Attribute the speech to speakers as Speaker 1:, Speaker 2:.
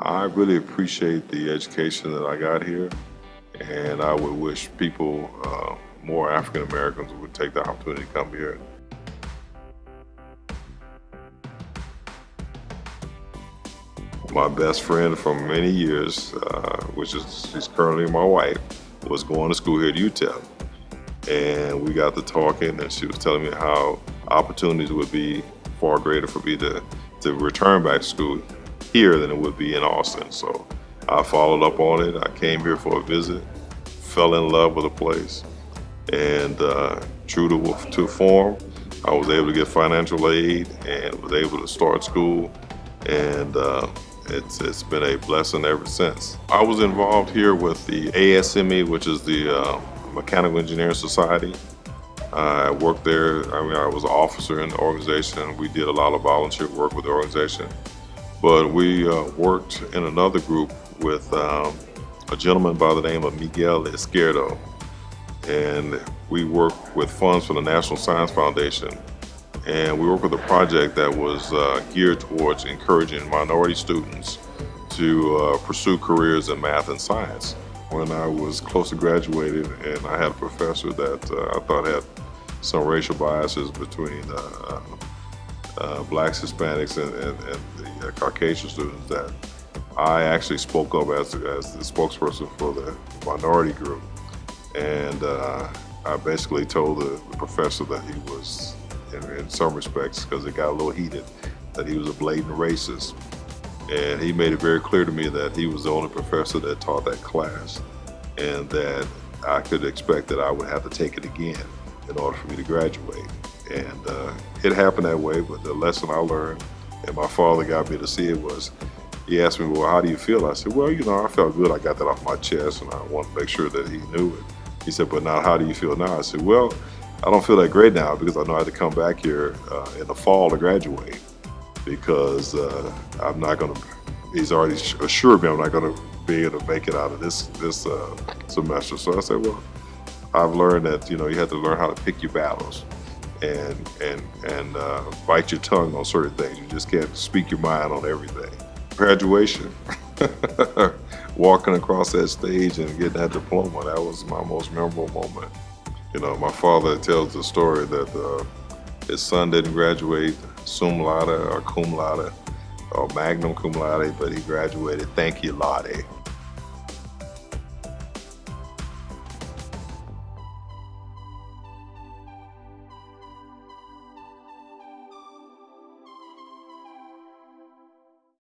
Speaker 1: I really appreciate the education that I got here, and I would wish people, more African Americans, would take the opportunity to come here. My best friend from many years, which is she's currently my wife, was going to school here at UTEP, and we got to talking, and she was telling me how opportunities would be far greater for me to return back to school here than it would be in Austin. So I followed up on it. I came here for a visit, fell in love with the place, and true to form, I was able to get financial aid and was able to start school, and it's been a blessing ever since. I was involved here with the ASME, which is the Mechanical Engineering Society. I worked there. I was an officer in the organization. We did a lot of volunteer work with the organization. But we worked in another group with a gentleman by the name of Miguel Izquierdo. And we worked with funds from the National Science Foundation. And we worked with a project that was geared towards encouraging minority students to pursue careers in math and science. When I was close to graduating, and I had a professor that I thought had some racial biases between blacks, Hispanics, and the Caucasian students, that I actually spoke up as the spokesperson for the minority group. And I basically told the professor that he was, in some respects, because it got a little heated, that he was a blatant racist. And he made it very clear to me that he was the only professor that taught that class, and that I could expect that I would have to take it again in order for me to graduate. And it happened that way, but the lesson I learned, and my father got me to see it, was he asked me, well, how do you feel? I said, well, I felt good. I got that off my chest, and I wanted to make sure that he knew it. He said, but now how do you feel now? I said, well, I don't feel that great now because I know I have to come back here in the fall to graduate, because I'm not going to, he's already assured me I'm not going to be able to make it out of this semester. So I said, well, I've learned that, you have to learn how to pick your battles and bite your tongue on certain things. You just can't speak your mind on everything. Graduation, walking across that stage and getting that diploma, that was my most memorable moment. My father tells the story that his son didn't graduate sum laude or cum laude or magna cum laude, but he graduated thank you laude.